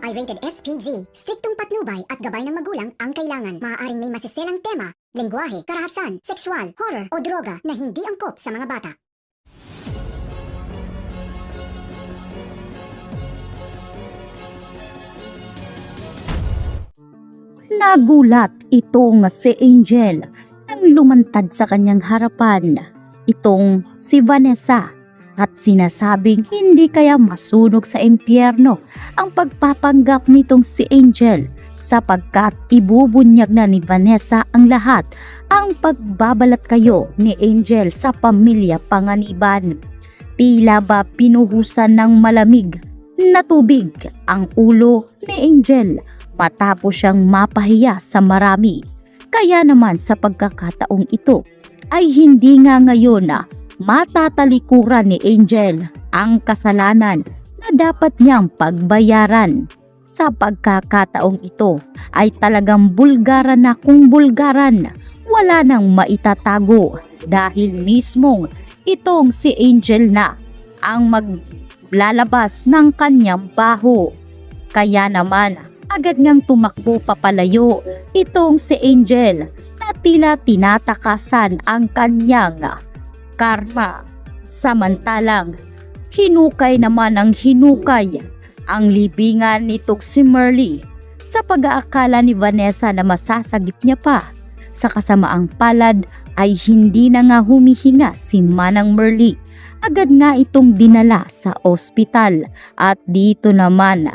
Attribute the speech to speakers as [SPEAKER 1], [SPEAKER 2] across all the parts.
[SPEAKER 1] ay rated SPG. Striktong patnubay at gabay ng magulang ang kailangan. Maaaring may masiselang tema, lengguwahe, karahasan, sexual, horror o droga na hindi angkop sa mga bata.
[SPEAKER 2] Nagulat itong si Angel nang lumantad sa kanyang harapan itong si Vanessa at sinasabing hindi kaya masunog sa impyerno ang pagpapanggap nitong si Angel sapagkat ibubunyag na ni Vanessa ang lahat ang pagbabalat kayo ni Angel sa pamilya Panganiban. Tila ba pinuhusan ng malamig na tubig ang ulo ni Angel matapos siyang mapahiya sa marami. Kaya naman sa pagkakataong ito ay hindi nga ngayon na matatalikuran ni Angel ang kasalanan na dapat niyang pagbayaran. Sa pagkakataong ito ay talagang bulgaran na kung bulgaran, wala nang maitatago dahil mismong itong si Angel na ang maglalabas ng kanyang baho. Kaya naman agad ngang tumakbo papalayo itong si Angel na tila tinatakasan ang kanyang karma. Samantalang hinukay naman ang hinukay ang libingan nitong si Merly sa pag-aakala ni Vanessa na masasagip niya pa. Sa kasamaang palad ay hindi na nga humihinga si Manang Merly. Agad nga itong dinala sa ospital at dito naman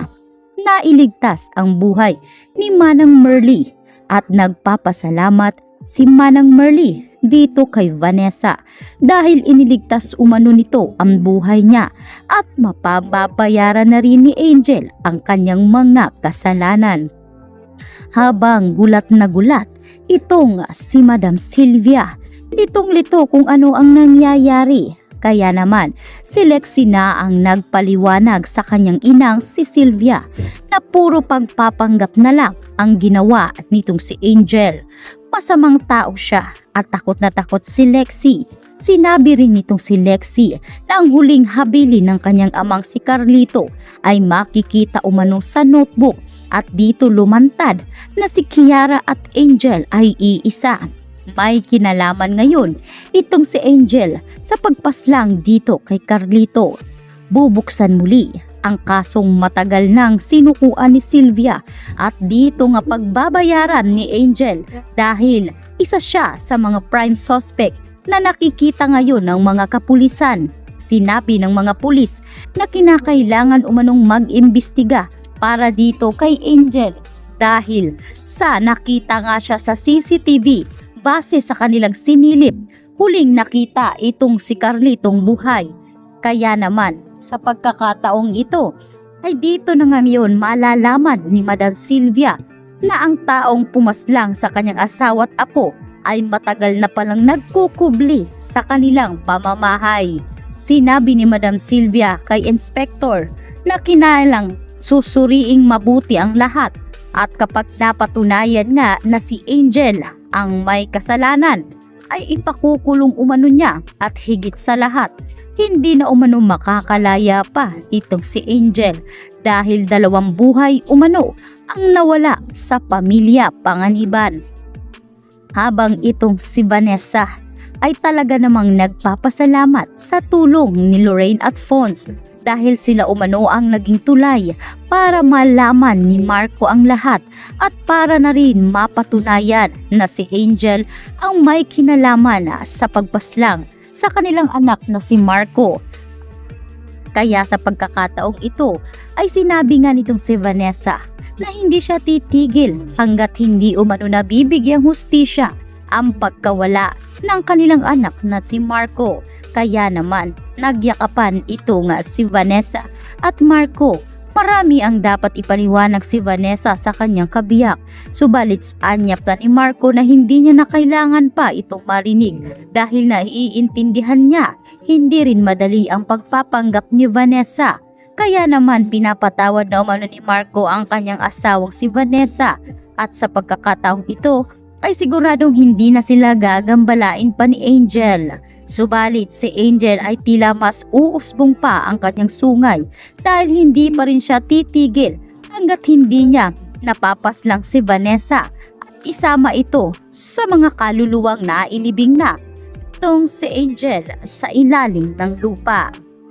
[SPEAKER 2] nailigtas ang buhay ni Manang Merly at nagpapasalamat si Manang Merly dito kay Vanessa dahil iniligtas umano nito ang buhay niya at mapababayaran na rin ni Angel ang kanyang mga kasalanan. Habang gulat na gulat itong si Madam Sylvia, litong-lito kung ano ang nangyayari. Kaya naman si Lexie na ang nagpaliwanag sa kanyang inang si Sylvia na puro pagpapanggap na lang ang ginawa nitong si Angel. Masamang tao siya at takot na takot si Lexie. Sinabi rin nitong si Lexie na ang huling habili ng kanyang amang si Carlito ay makikita umano sa notebook at dito lumantad na si Kiara at Angel ay iisa. May kinalaman ngayon itong si Angel sa pagpaslang dito kay Carlito. Bubuksan muli ang kasong matagal nang sinukuan ni Sylvia at dito nga pagbabayaran ni Angel dahil isa siya sa mga prime suspect na nakikita ngayon ng mga kapulisan. Sinabi ng mga pulis na kinakailangan umanong mag-imbestiga para dito kay Angel dahil sa nakita nga siya sa CCTV. Base sa kanilang sinilip, huling nakita itong si Carlitong buhay. Kaya naman sa pagkakataong ito ay dito na ngayon malalaman ni Madam Sylvia na ang taong pumaslang sa kanyang asawa at apo ay matagal na palang nagkukubli sa kanilang pamamahay. Sinabi ni Madam Sylvia kay Inspector na kinailang susuriing mabuti ang lahat at kapag napatunayan nga na si Angel ang may kasalanan ay ipakukulong umano niya at higit sa lahat hindi na umano makakalaya pa itong si Angel dahil 2 buhay umano ang nawala sa pamilya Panganiban. Habang itong si Vanessa ay talaga namang nagpapasalamat sa tulong ni Lorraine at Fonz dahil sila umano ang naging tulay para malaman ni Marco ang lahat at para na rin mapatunayan na si Angel ang may kinalaman sa pagpaslang sa kanilang anak na si Marco. Kaya sa pagkakataong ito ay sinabi nga nitong si Vanessa na hindi siya titigil hanggat hindi umano nabibigyang hustisya ang pagkawala ng kanilang anak na si Marco. Kaya naman nagyakapan ito nga si Vanessa at Marco. Marami ang dapat ipaliwanag si Vanessa sa kanyang kabiyak. Subalit anyap na ni Marco na hindi niya na kailangan pa itong marinig dahil naiintindihan niya hindi rin madali ang pagpapanggap ni Vanessa. Kaya naman pinapatawad na umano ni Marco ang kanyang asawang si Vanessa at sa pagkakataong ito ay siguradong hindi na sila gagambalain pa ni Angel. Subalit si Angel ay tila mas uusbong pa ang kanyang sungay dahil hindi pa rin siya titigil hanggat hindi niya napapaslang si Vanessa at isama ito sa mga kaluluwang nailibing na itong si Angel sa ilalim ng lupa.